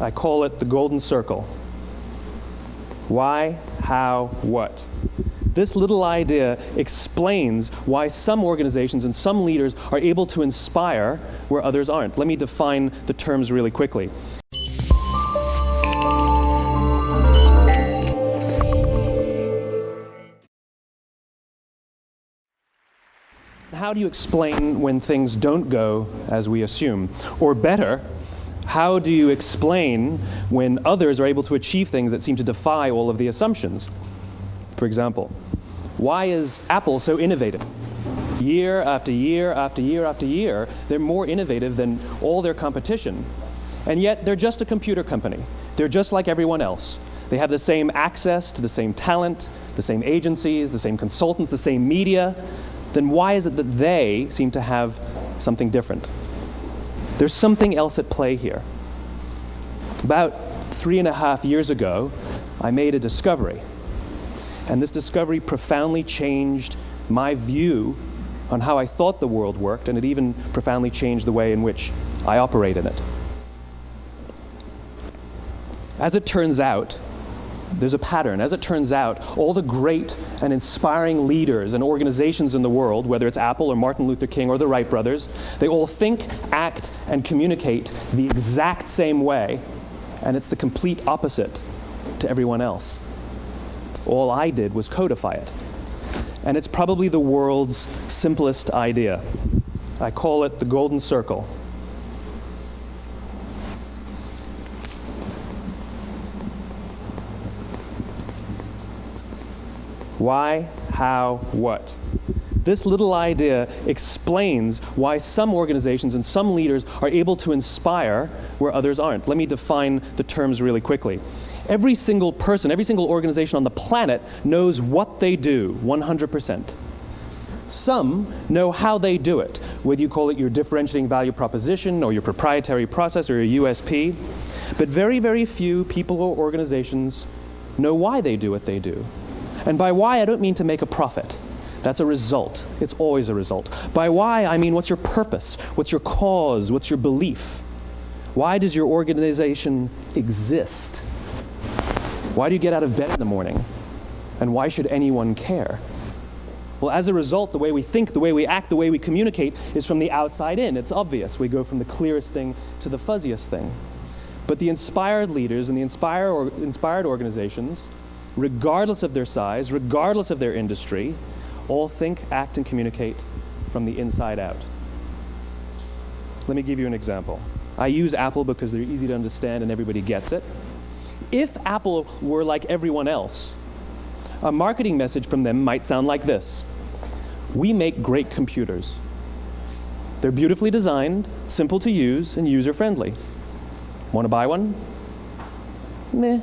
I call it the golden circle. Why, how, what? This little idea explains why some organizations and some leaders are able to inspire where others aren't. Let me define the terms really quickly. How do you explain when things don't go as we assume? Or better, how do you explain when others are able to achieve things that seem to defy all of the assumptions? For example, why is Apple so innovative? Year after year after year after year, they're more innovative than all their competition. And yet, they're just a computer company. They're just like everyone else. They have the same access to the same talent, the same agencies, the same consultants, the same media. Then why is it that they seem to have something different? There's something else at play here. About 3.5 years ago, I made a discovery. And this discovery profoundly changed my view on how I thought the world worked, and it even profoundly changed the way in which I operate in it. As it turns out, there's a pattern. As it turns out, all the great and inspiring leaders and organizations in the world, whether it's Apple or Martin Luther King or the Wright brothers, they all think, act, and communicate the exact same way, and it's the complete opposite to everyone else. All I did was codify it. And it's probably the world's simplest idea. I call it the golden circle. Why, how, what? This little idea explains why some organizations and some leaders are able to inspire where others aren't. Let me define the terms really quickly. Every single person, every single organization on the planet knows what they do, 100%. Some know how they do it, whether you call it your differentiating value proposition or your proprietary process or your USP. But very, very few people or organizations know why they do what they do. And by why, I don't mean to make a profit. That's a result. It's always a result. By why, I mean what's your purpose? What's your cause? What's your belief? Why does your organization exist? Why do you get out of bed in the morning? And why should anyone care? Well, as a result, the way we think, the way we act, the way we communicate is from the outside in. It's obvious. We go from the clearest thing to the fuzziest thing. But the inspired leaders and the inspired organizations, regardless of their size, regardless of their industry, all think, act, and communicate from the inside out. Let me give you an example. I use Apple because they're easy to understand and everybody gets it. If Apple were like everyone else, a marketing message from them might sound like this. We make great computers. They're beautifully designed, simple to use, and user-friendly. Want to buy one? Meh.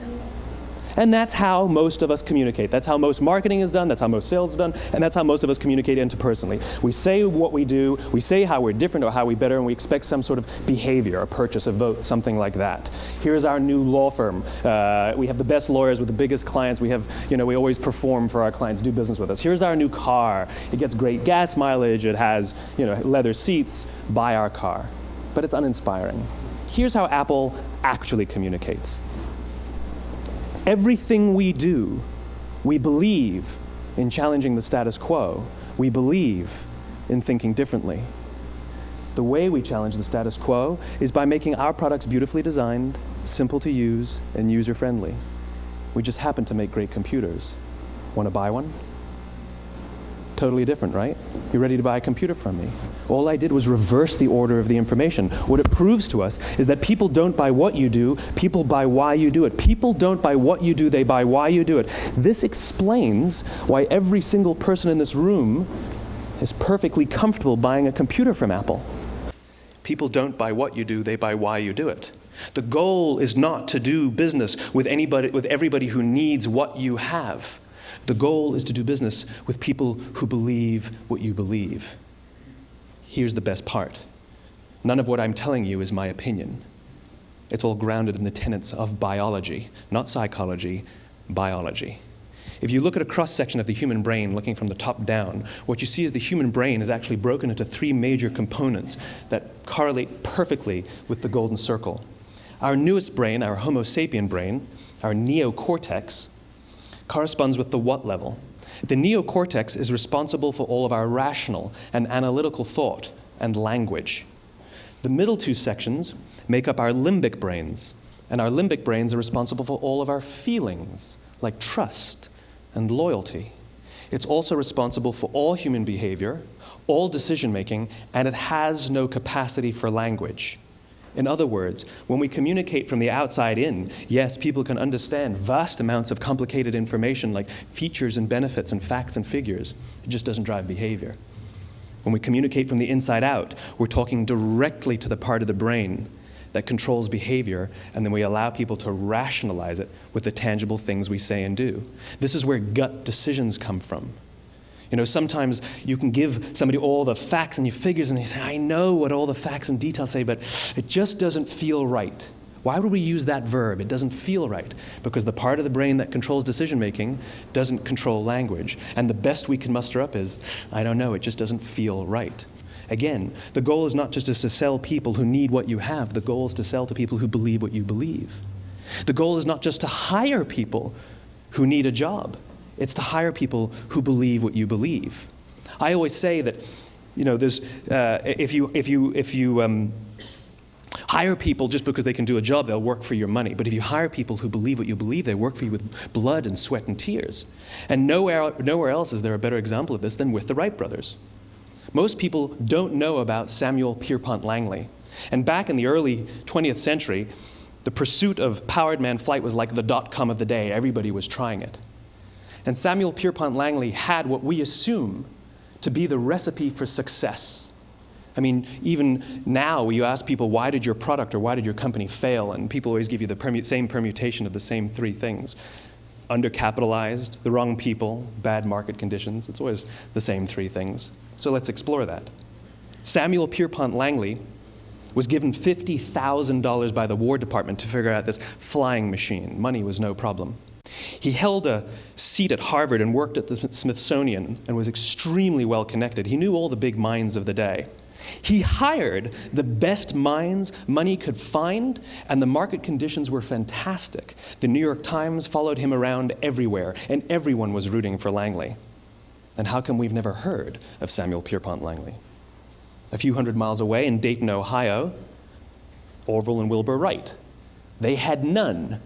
And that's how most of us communicate. That's how most marketing is done, that's how most sales is done, and that's how most of us communicate interpersonally. We say what we do, we say how we're different or how we're better, and we expect some sort of behavior, a purchase, a vote, something like that. Here's our new law firm. We have the best lawyers with the biggest clients. We have, we always perform for our clients, do business with us. Here's our new car. It gets great gas mileage. It has, leather seats. Buy our car. But it's uninspiring. Here's how Apple actually communicates. Everything we do, we believe in challenging the status quo. We believe in thinking differently. The way we challenge the status quo is by making our products beautifully designed, simple to use, and user-friendly. We just happen to make great computers. Want to buy one? Totally different, right? You're ready to buy a computer from me. All I did was reverse the order of the information. What it proves to us is that people don't buy what you do, people buy why you do it. People don't buy what you do, they buy why you do it. This explains why every single person in this room is perfectly comfortable buying a computer from Apple. People don't buy what you do, they buy why you do it. The goal is not to do business with everybody who needs what you have. The goal is to do business with people who believe what you believe. Here's the best part. None of what I'm telling you is my opinion. It's all grounded in the tenets of biology, not psychology, biology. If you look at a cross-section of the human brain, looking from the top down, what you see is the human brain is actually broken into 3 major components that correlate perfectly with the golden circle. Our newest brain, our Homo sapien brain, our neocortex, corresponds with the what level. The neocortex is responsible for all of our rational and analytical thought and language. The middle two sections make up our limbic brains, and our limbic brains are responsible for all of our feelings, like trust and loyalty. It's also responsible for all human behavior, all decision-making, and it has no capacity for language. In other words, when we communicate from the outside in, yes, people can understand vast amounts of complicated information like features and benefits and facts and figures. It just doesn't drive behavior. When we communicate from the inside out, we're talking directly to the part of the brain that controls behavior, and then we allow people to rationalize it with the tangible things we say and do. This is where gut decisions come from. You know, sometimes you can give somebody all the facts and your figures and they say, I know what all the facts and details say, but it just doesn't feel right. Why would we use that verb? It doesn't feel right. Because the part of the brain that controls decision-making doesn't control language. And the best we can muster up is, I don't know, it just doesn't feel right. Again, the goal is not just to sell people who need what you have. The goal is to sell to people who believe what you believe. The goal is not just to hire people who need a job. It's to hire people who believe what you believe. I always say that, you know, there's, if you hire people just because they can do a job, they'll work for your money. But if you hire people who believe what you believe, they work for you with blood and sweat and tears. And nowhere else is there a better example of this than with the Wright brothers. Most people don't know about Samuel Pierpont Langley. And back in the early 20th century, the pursuit of powered man flight was like the dot-com of the day. Everybody was trying it. And Samuel Pierpont Langley had what we assume to be the recipe for success. I mean, even now, you ask people, why did your product or why did your company fail? And people always give you the same permutation of the same three things. Undercapitalized, the wrong people, bad market conditions. It's always the same three things. So let's explore that. Samuel Pierpont Langley was given $50,000 by the War Department to figure out this flying machine. Money was no problem. He held a seat at Harvard and worked at the Smithsonian and was extremely well connected. He knew all the big minds of the day. He hired the best minds money could find, and the market conditions were fantastic. The New York Times followed him around everywhere, and everyone was rooting for Langley. And how come we've never heard of Samuel Pierpont Langley? A few hundred miles away in Dayton, Ohio, Orville and Wilbur Wright. They had none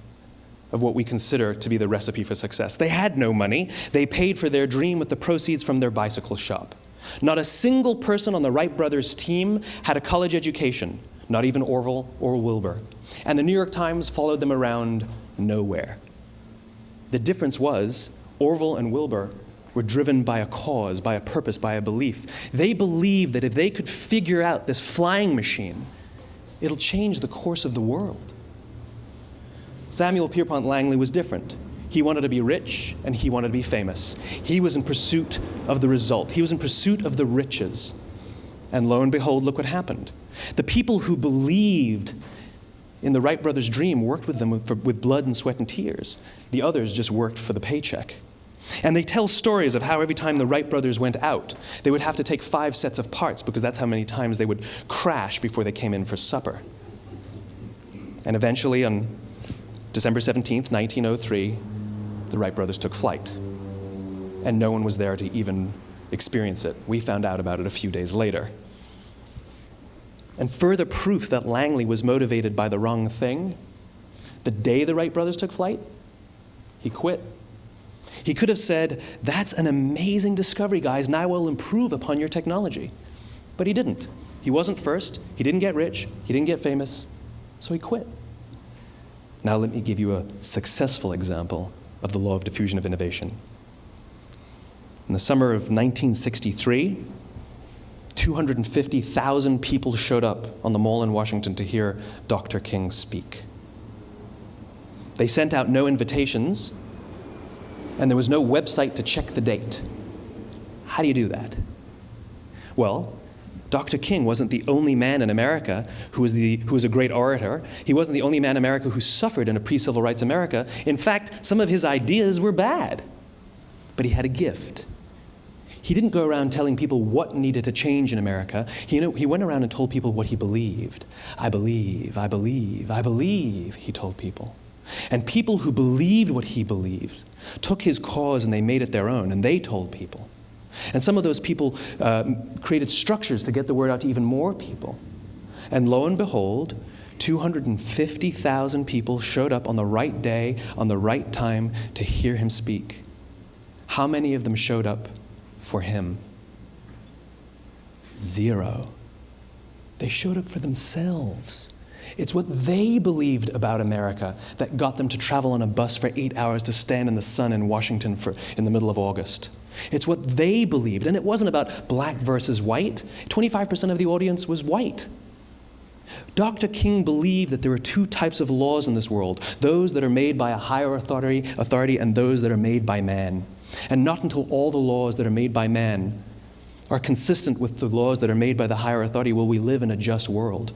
of what we consider to be the recipe for success. They had no money. They paid for their dream with the proceeds from their bicycle shop. Not a single person on the Wright brothers' team had a college education, not even Orville or Wilbur. And the New York Times followed them around nowhere. The difference was Orville and Wilbur were driven by a cause, by a purpose, by a belief. They believed that if they could figure out this flying machine, it'll change the course of the world. Samuel Pierpont Langley was different. He wanted to be rich, and he wanted to be famous. He was in pursuit of the result. He was in pursuit of the riches. And lo and behold, look what happened. The people who believed in the Wright brothers' dream worked with them with blood and sweat and tears. The others just worked for the paycheck. And they tell stories of how every time the Wright brothers went out, they would have to take 5 sets of parts because that's how many times they would crash before they came in for supper. And eventually, on December 17th, 1903, the Wright brothers took flight. And no one was there to even experience it. We found out about it a few days later. And further proof that Langley was motivated by the wrong thing, the day the Wright brothers took flight, he quit. He could have said, that's an amazing discovery, guys. Now I will improve upon your technology. But he didn't. He wasn't first. He didn't get rich. He didn't get famous. So he quit. Now let me give you a successful example of the law of diffusion of innovation. In the summer of 1963, 250,000 people showed up on the Mall in Washington to hear Dr. King speak. They sent out no invitations, and there was no website to check the date. How do you do that? Well, Dr. King wasn't the only man in America who was a great orator. He wasn't the only man in America who suffered in a pre-civil rights America. In fact, some of his ideas were bad. But he had a gift. He didn't go around telling people what needed to change in America. He went around and told people what he believed. I believe, I believe, I believe, he told people. And people who believed what he believed took his cause and they made it their own, and they told people. And some of those people created structures to get the word out to even more people. And lo and behold, 250,000 people showed up on the right day, on the right time to hear him speak. How many of them showed up for him? 0. They showed up for themselves. It's what they believed about America that got them to travel on a bus for 8 hours to stand in the sun in Washington in the middle of August. It's what they believed, and it wasn't about black versus white. 25% of the audience was white. Dr. King believed that there are 2 types of laws in this world, those that are made by a higher authority and those that are made by man. And not until all the laws that are made by man are consistent with the laws that are made by the higher authority will we live in a just world.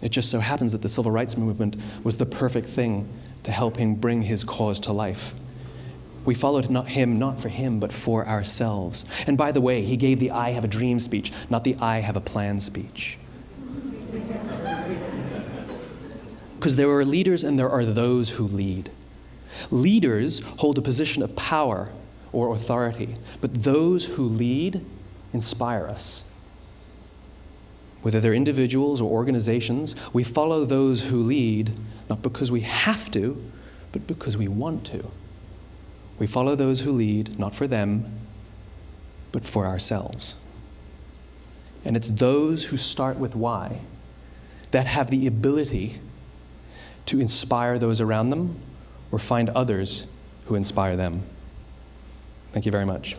It just so happens that the civil rights movement was the perfect thing to help him bring his cause to life. We followed him not for him, but for ourselves. And by the way, he gave the I have a dream speech, not the I have a plan speech. Because there are leaders and there are those who lead. Leaders hold a position of power or authority, but those who lead inspire us. Whether they're individuals or organizations, we follow those who lead, not because we have to, but because we want to. We follow those who lead, not for them, but for ourselves. And it's those who start with why that have the ability to inspire those around them or find others who inspire them. Thank you very much.